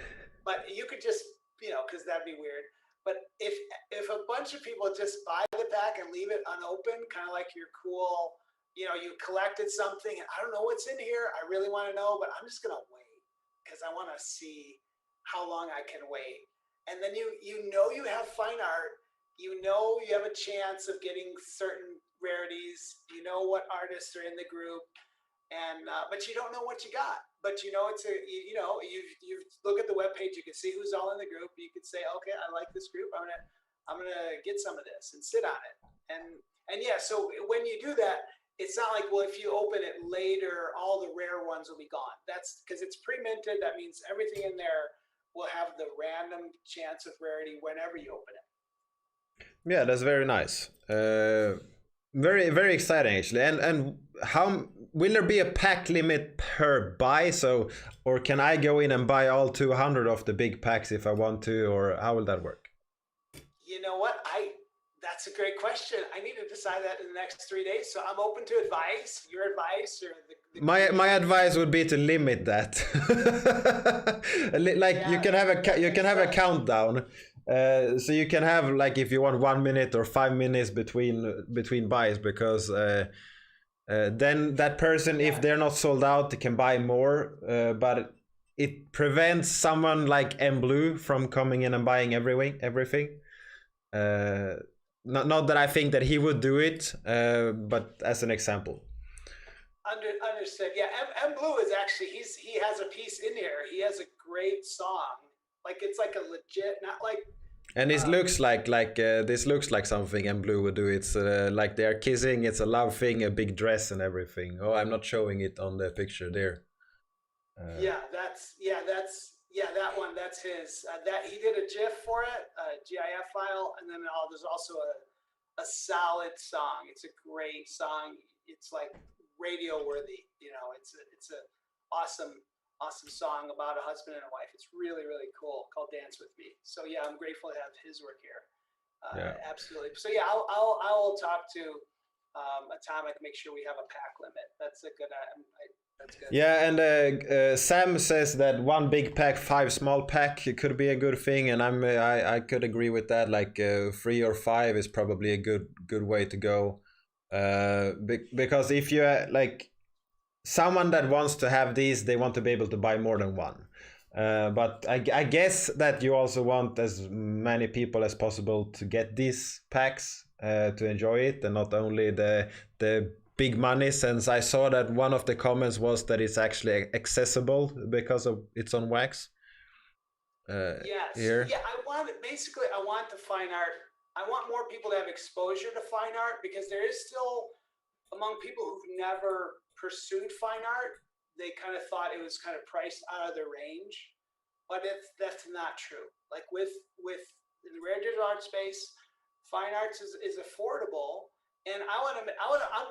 but you could just, because that'd be weird. But if a bunch of people just buy the pack and leave it unopened, kind of like your cool, you collected something and I don't know what's in here, I really want to know, but I'm just going to wait because I want to see how long I can wait. And then you have fine art, you have a chance of getting certain rarities, what artists are in the group, and but you don't know what you got. But it's you look at the webpage, you can see who's all in the group. You could say, okay, I like this group. I'm gonna get some of this and sit on it. And yeah, so when you do that, it's not like, well, if you open it later, all the rare ones will be gone. That's because it's pre-minted. That means everything in there will have the random chance of rarity whenever you open it. Yeah, that's very nice. Very, very exciting actually. And how will there be a pack limit per buy? So, or can I go in and buy all 200 of the big packs if I want to, or how will that work? You know what? That's a great question. I need to decide that in the next 3 days. So I'm open to advice, your advice, or my advice would be to limit that. You can have a countdown. So you can have, like, if you want 1 minute or 5 minutes between buys, because then that person, if they're not sold out, they can buy more. But it prevents someone like M Blue from coming in and buying everything. Not that I think that he would do it, but as an example. Understood. Yeah, M Blue is actually he has a piece in here. He has a great song. Like, it's like a legit, not like. And this looks like this looks like something M Blue would do. It's like they're kissing. It's a love thing, a big dress and everything. Oh, I'm not showing it on the picture there. That one. That's his. That he did a GIF for it, a GIF file, and then there's also a solid song. It's a great song. It's like radio worthy. It's a awesome song about a husband and a wife. It's really, really cool, called Dance With Me. So yeah, I'm grateful to have his work here. Absolutely. So yeah, I'll talk to Atomic, make sure we have a pack limit. That's a good. That's good. Yeah, and Sam says that 1 big pack, 5 small pack, it could be a good thing, and I could agree with that. Like 3 or 5 is probably a good way to go, because if you like someone that wants to have these, they want to be able to buy more than one. But I guess that you also want as many people as possible to get these packs to enjoy it, and not only the big money, since I saw that one of the comments was that it's actually accessible because of it's on wax. Yes. Here. Yeah, I want the fine art. I want more people to have exposure to fine art, because there is still, among people who've never pursued fine art, they kind of thought it was kind of priced out of their range, but that's not true. Like with in the rare digital art space, fine arts is affordable, and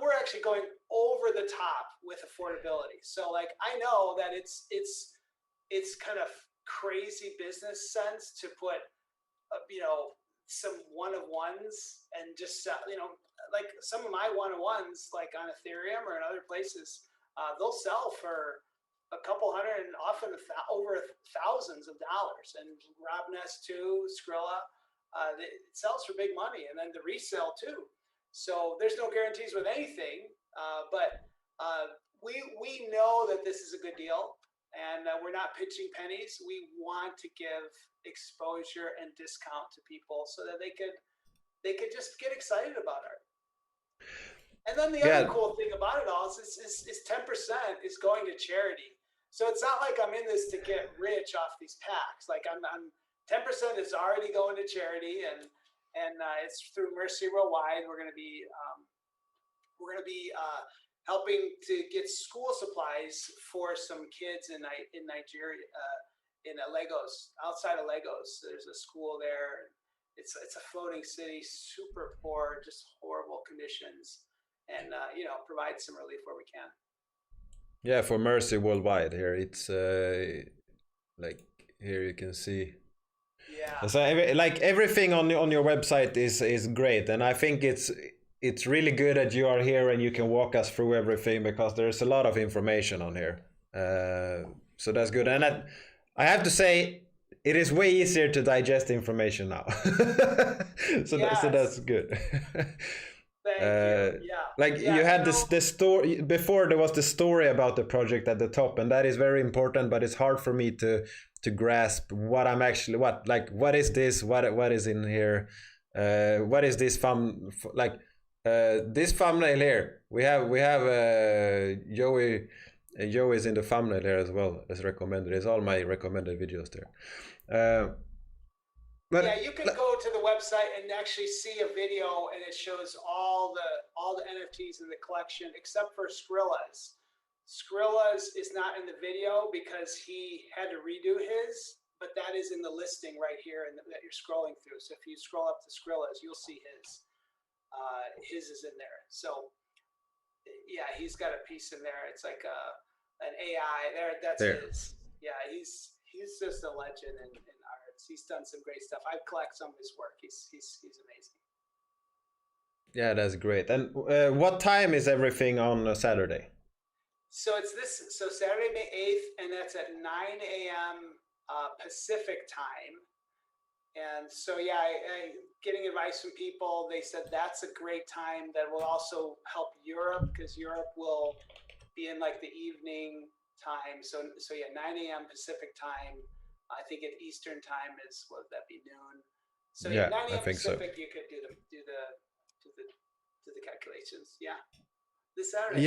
we're actually going over the top with affordability. So like, I know that it's kind of crazy business sense to put some one-of-ones and just like some of my one-of-ones, like on Ethereum or in other places, they'll sell for a couple hundred and often over thousands of dollars. And Rob Ness too, Skrilla, it sells for big money, and then the resale too. So there's no guarantees with anything, but we know that this is a good deal, and we're not pitching pennies. We want to give exposure and discount to people so that they could just get excited about art. And then the other cool thing about it all is 10% is going to charity. So it's not like I'm in this to get rich off these packs. Like I'm 10% is already going to charity, and it's through Mercy Worldwide. We're going to be helping to get school supplies for some kids in Nigeria, in Lagos, outside of Lagos. There's a school there. It's a floating city, super poor, just horrible conditions, and provide some relief where we can. Yeah, for Mercy Worldwide here, it's like here you can see. Yeah. So like everything on your website is great, and I think it's really good that you are here and you can walk us through everything because there's a lot of information on here. So that's good, and I have to say it is way easier to digest information now. So that's Yes. good. Thank you. Yeah. Like Yeah. you had You know, this story before, there was the story about the project at the top, and that is very important, but it's hard for me to grasp what I'm actually what is this, what is in here, what is this this thumbnail here. We have Joey is in the thumbnail here as well as recommended. It's all my recommended videos there. But yeah, you can go to the website and actually see a video, and it shows all the NFTs in the collection except for Skrilla's. Skrilla's is not in the video because he had to redo his, but that is in the listing right here, and that you're scrolling through. So if you scroll up to Skrilla's, you'll see his. His is in there. So yeah, he's got a piece in there. It's like an AI. That's there. his. Yeah, he's just a legend in arts. He's done some great stuff. I collect some of his work. He's amazing. Yeah, that's great. And what time is everything on Saturday? So it's so Saturday, May 8th, and that's at 9 a.m. Pacific time. And so, yeah, I getting advice from people, they said that's a great time that will also help Europe because Europe will be in like the evening time. So yeah, 9 a.m. Pacific time. I think at Eastern time is, what would that be, noon? So yeah, 9 I a.m. think so. Pacific, you could do the calculations. Yeah, this Saturday.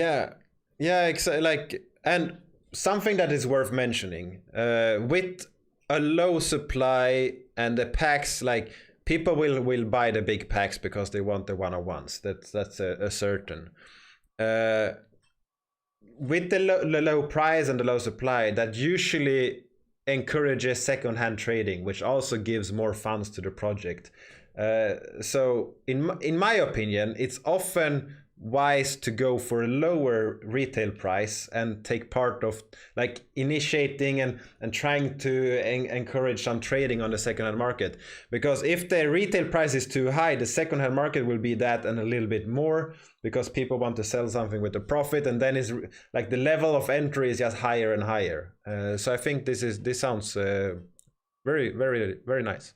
Yeah, like, and something that is worth mentioning, with a low supply and the packs, like people will buy the big packs because they want the one-on-ones. That's a certain. With the low price and the low supply, that usually encourages second-hand trading, which also gives more funds to the project. So in my opinion, it's often wise to go for a lower retail price and take part of like initiating and trying to encourage some trading on the second-hand market, because if the retail price is too high, the second-hand market will be that and a little bit more, because people want to sell something with a profit, and then is like the level of entry is just higher and higher. So I think this sounds very, very, very nice.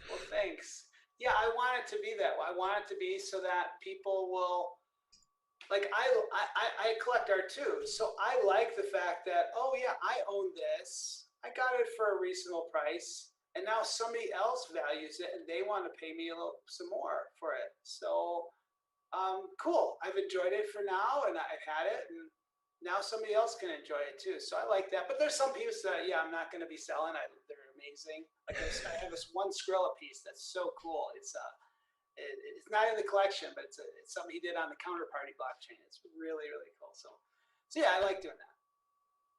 Well, thanks. Yeah, I want it to be that way. I want it to be so that people will, like, I collect art too. So I like the fact that, oh yeah, I own this. I got it for a reasonable price. And now somebody else values it and they want to pay me some more for it. So cool. I've enjoyed it for now and I've had it. And now somebody else can enjoy it too. So I like that. But there's some pieces that, yeah, I'm not going to be selling. They're amazing. Like I have this one Skrilla piece that's so cool. It's not in the collection, but it's something he did on the Counterparty blockchain. It's really, really cool. So yeah, I like doing that.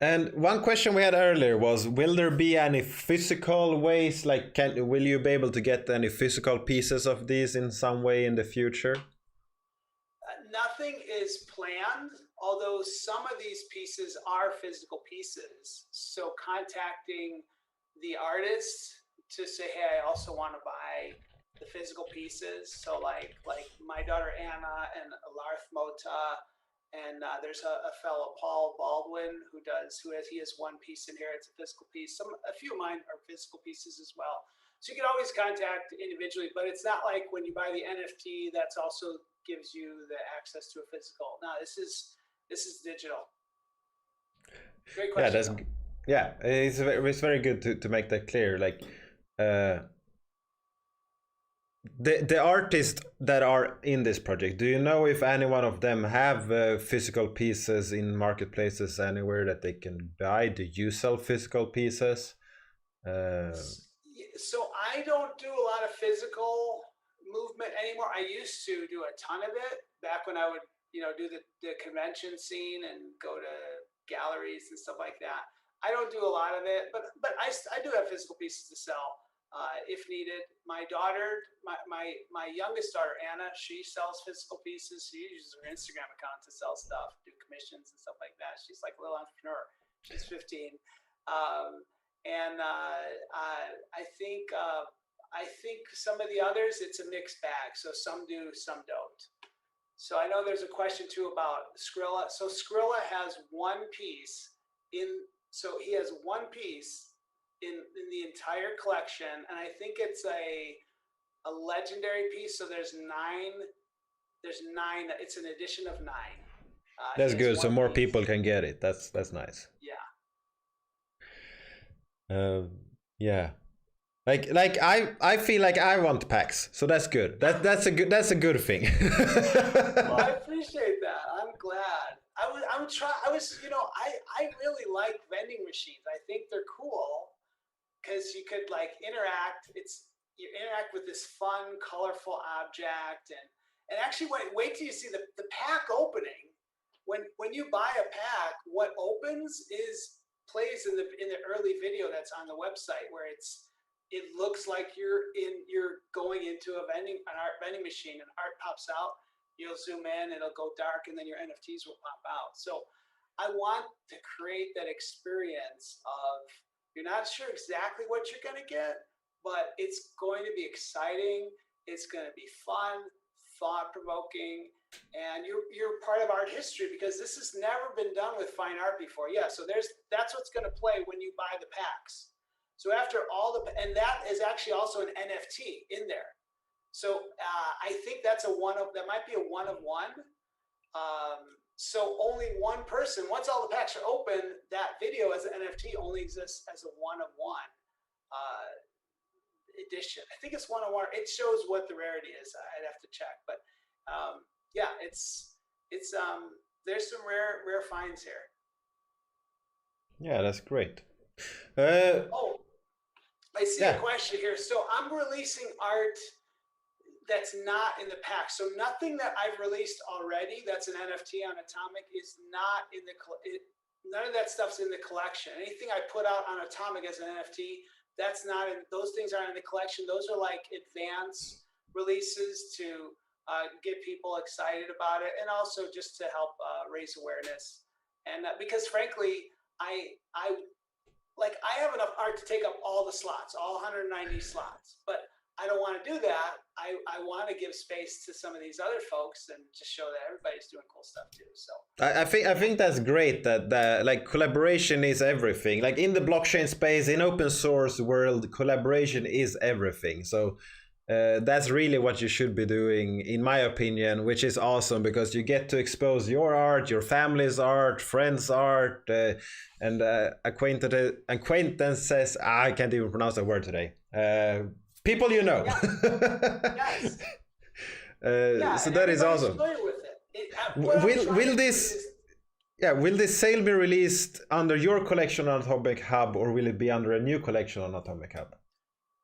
And one question we had earlier was, will there be any physical ways, like will you be able to get any physical pieces of these in some way in the future? Nothing is planned, although some of these pieces are physical pieces. So contacting the artist to say, hey, I also want to buy the physical pieces. So like my daughter Anna and Larth Mota, and there's a fellow Paul Baldwin he has one piece in here. It's a physical piece. A few of mine are physical pieces as well. So you can always contact individually, but it's not like when you buy the NFT that's also gives you the access to a physical. No, this is digital. Great question. It's very good to make that clear. Like the artists that are in this project, do you know if any one of them have physical pieces in marketplaces anywhere that they can buy? Do you sell physical pieces? So I don't do a lot of physical movement anymore. I used to do a ton of it back when I would, do the convention scene and go to galleries and stuff like that. I don't do a lot of it, but I do have physical pieces to sell. if needed. My daughter, my youngest daughter, Anna, she sells physical pieces. She uses her Instagram account to sell stuff, do commissions and stuff like that. She's like a little entrepreneur. She's 15. I think some of the others, it's a mixed bag. So some do, some don't. So I know there's a question too about Skrilla. So Skrilla has one piece so he has one piece in the entire collection, and I think it's a legendary piece. So there's nine. It's an edition of 9. That's good. So more people can get it. That's nice. Yeah. Yeah. Like I feel like I want packs, so that's good. That's a good thing. Well, I appreciate that. I'm glad. I really like vending machines. I think they're cool because you could like interact. You interact with this fun, colorful object, and actually wait till you see the pack opening. When you buy a pack, what opens plays in the early video that's on the website, where it looks like you're going into an art vending machine, and art pops out. You'll zoom in, it'll go dark, and then your NFTs will pop out. So I want to create that experience of, you're not sure exactly what you're going to get, but it's going to be exciting. It's going to be fun, thought-provoking, and you're part of art history, because this has never been done with fine art before. Yeah, so that's what's going to play when you buy the packs. So after and that is actually also an NFT in there. So I think that might be a one of one. So only one person, once all the packs are open, that video as an NFT only exists as a one of one edition. I think it's one of one. It shows what the rarity is. I'd have to check, but yeah, it's there's some rare finds here. Yeah, that's great. I see a question here. So I'm releasing art that's not in the pack. So nothing that I've released already that's an NFT on Atomic is not in none of that stuff's in the collection. Anything I put out on Atomic as an NFT, that's not in, those things aren't in the collection. Those are like advanced releases to get people excited about it, and also just to help raise awareness. And because frankly, I have enough art to take up all the slots, all 190 slots, but I don't want to do that. I want to give space to some of these other folks and just show that everybody's doing cool stuff too. So I think that's great that like collaboration is everything. Like in the blockchain space, in open source world, collaboration is everything. So that's really what you should be doing, in my opinion, which is awesome, because you get to expose your art, your family's art, friends' art, and acquaintances. I can't even pronounce that word today. People you know. Yes. So that is awesome. Will this sale be released under your collection on Atomic Hub, or will it be under a new collection on Atomic Hub?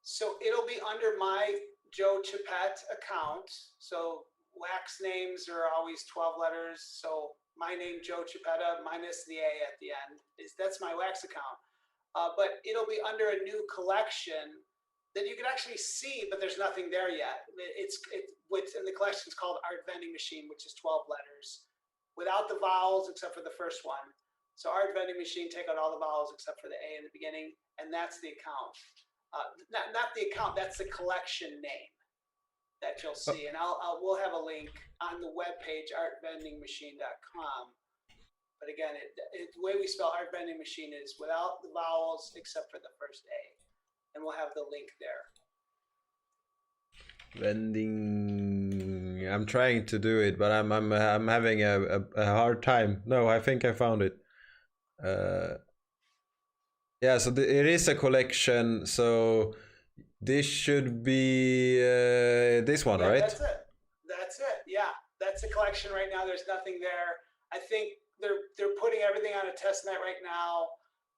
So it'll be under my Joe Chiappetta account. So wax names are always 12 letters. So my name, Joe Chiappetta, minus the A at the end. That's my wax account. But it'll be under a new collection that you can actually see, but there's nothing there yet. What's in the collection is called Art Vending Machine, which is 12 letters, without the vowels except for the first one. So Art Vending Machine, take out all the vowels except for the A in the beginning, and that's the account. Not the account, that's the collection name that you'll see. And we'll have a link on the webpage, artvendingmachine.com. But again, the way we spell Art Vending Machine is without the vowels except for the first A. And we'll have the link there. Vending. I'm trying to do it, but I'm having a hard time. No, I think I found it. Yeah, so it is a collection. So this should be this one, right? That's it. That's it. Yeah, that's the collection right now. There's nothing there. I think they're putting everything on a test net right now.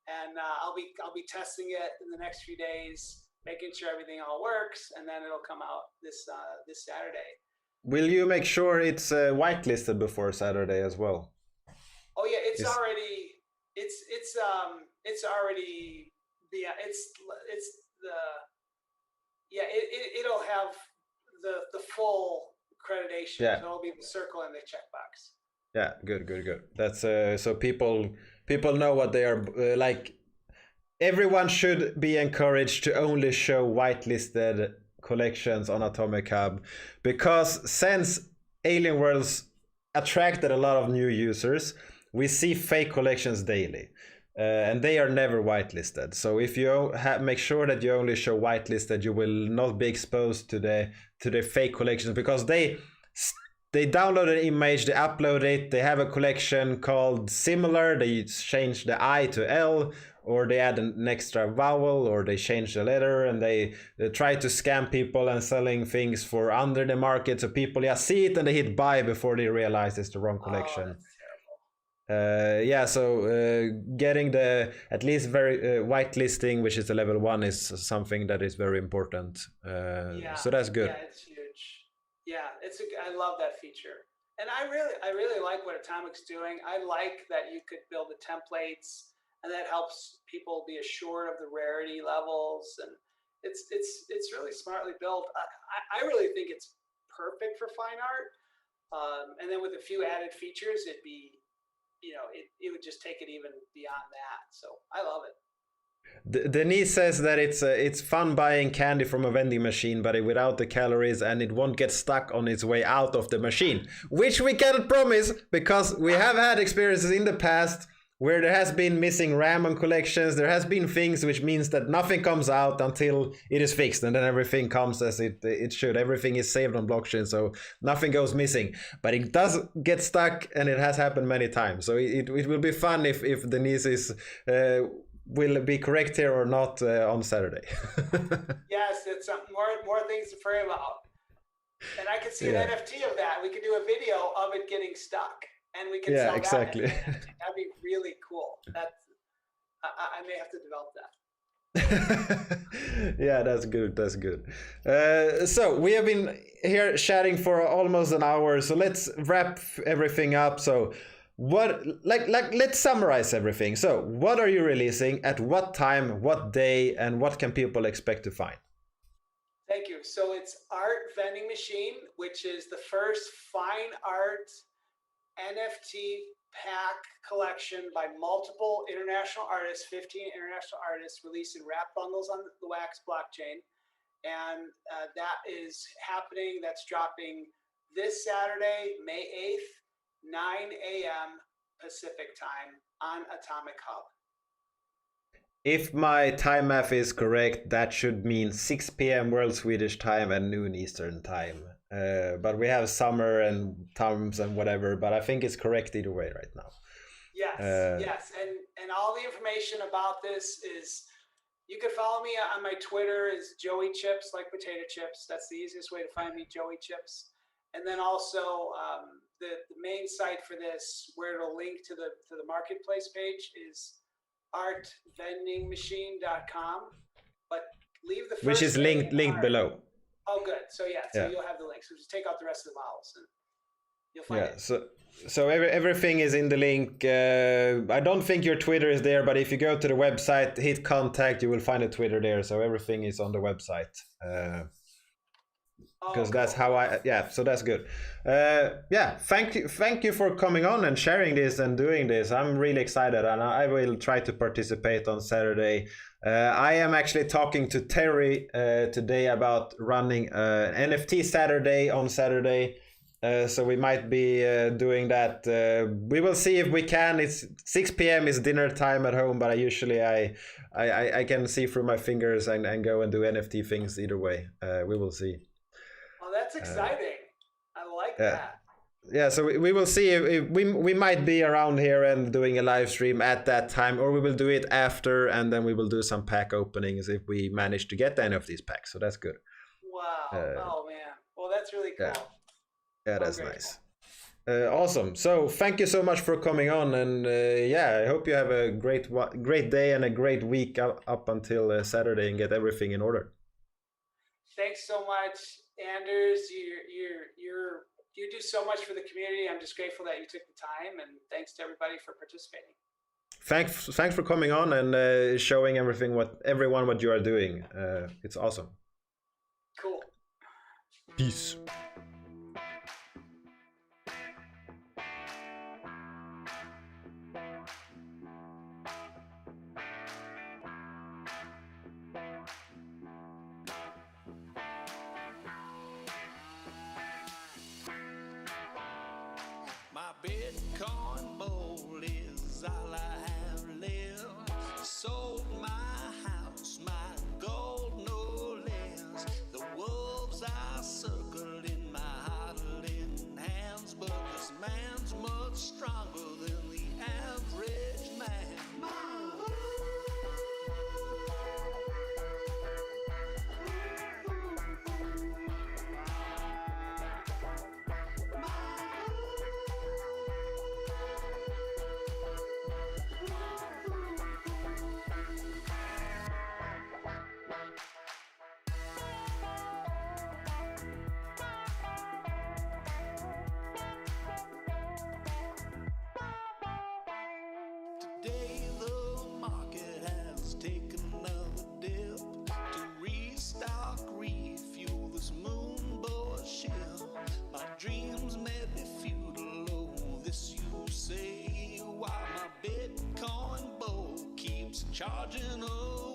And I'll be testing it in the next few days, making sure everything all works, and then it'll come out this Saturday. Will you make sure it's whitelisted before Saturday as well? Oh yeah, it's Yeah, it'll have the full accreditation. Yeah. So it'll be the circle and the checkbox. Yeah, good. That's so people know what they are like. Everyone should be encouraged to only show whitelisted collections on Atomic Hub, because since Alien Worlds attracted a lot of new users, we see fake collections daily. And they are never whitelisted. So if you make sure that you only show whitelisted, you will not be exposed to the fake collections, because they download an image, they upload it, they have a collection called similar, they change the I to L, or they add an extra vowel, or they change the letter, and they try to scam people and selling things for under the market, so people see it and they hit buy before they realize it's the wrong collection. Oh, that's terrible. So getting the at least very whitelisting, which is the level 1, is something that is very important. So that's good. Yeah, it's huge. Yeah, I love that feature, and I really like what Atomic's doing. I like that you could build the templates, and that helps people be assured of the rarity levels, and it's really smartly built. I really think it's perfect for fine art, and then with a few added features, it'd be, it would just take it even beyond that. So I love it. Denise says that it's fun buying candy from a vending machine, but without the calories, and it won't get stuck on its way out of the machine, which we cannot promise, because we have had experiences in the past where there has been missing RAM on collections. There has been things, which means that nothing comes out until it is fixed, and then everything comes as it should. Everything is saved on blockchain, so nothing goes missing. But it does get stuck, and it has happened many times. So it will be fun if Denise is will be correct here or not on Saturday. Yes, it's more things to pray about. And I could see an NFT of that. We could do a video of it getting stuck, and we can sell exactly. that. That'd be really cool. I may have to develop that. Yeah, that's good. So we have been here chatting for almost an hour, so let's wrap everything up. So let's summarize everything. So what are you releasing, at what time, what day, and what can people expect to find? Thank you. So it's Art Vending Machine, which is the first fine art NFT pack collection by multiple international artists, 15 international artists, released in wrap bundles on the Wax blockchain. And that is happening. That's dropping this Saturday, May 8th, 9 a.m. Pacific time on Atomic Hub. If my time math is correct, that should mean 6 p.m. World Swedish time and noon Eastern time. But we have summer and times and whatever, but I think it's correct either way right now. Yes. And all the information about this is, you can follow me on my Twitter is Joey Chips, like potato chips. That's the easiest way to find me, Joey Chips. And then also the main site for this, where it'll link to the marketplace page, is artvendingmachine.com. But leave the first, which is linked below. Oh, good. So you'll have the link. So just take out the rest of the vowels and you'll find it. So everything is in the link. I don't think your Twitter is there, but if you go to the website, hit contact, you will find a Twitter there. So everything is on the website. Because that's how so that's good. Thank you for coming on and sharing this and doing this. I'm really excited, and I will try to participate on Saturday. I am actually talking to Terry today about running an NFT Saturday on Saturday. So we might be doing that. We will see if we can. It's 6 p.m. is dinner time at home, but I can see through my fingers and go and do NFT things either way. We will see. Oh, that's exciting. I like that. Yeah, so we will see if we might be around here and doing a live stream at that time, or we will do it after, and then we will do some pack openings if we manage to get any of these packs. So that's good. Wow. Oh man. Well, that's really cool. Yeah, that's nice. Awesome. So thank you so much for coming on, and I hope you have a great day and a great week up until Saturday, and get everything in order. Thanks so much, Anders. You do so much for the community. I'm just grateful that you took the time, and thanks to everybody for participating. Thanks for coming on and showing everyone what you are doing. It's awesome. Cool. Peace. My Bitcoin bowl is all I have left. Sold my house, my gold no less. The wolves are circling my huddling hands, but this man's much stronger than the average man. Today the market has taken another dip to restock, refuel this moon bullshit. My dreams may be futile, oh, this you say, while my Bitcoin bowl keeps charging away.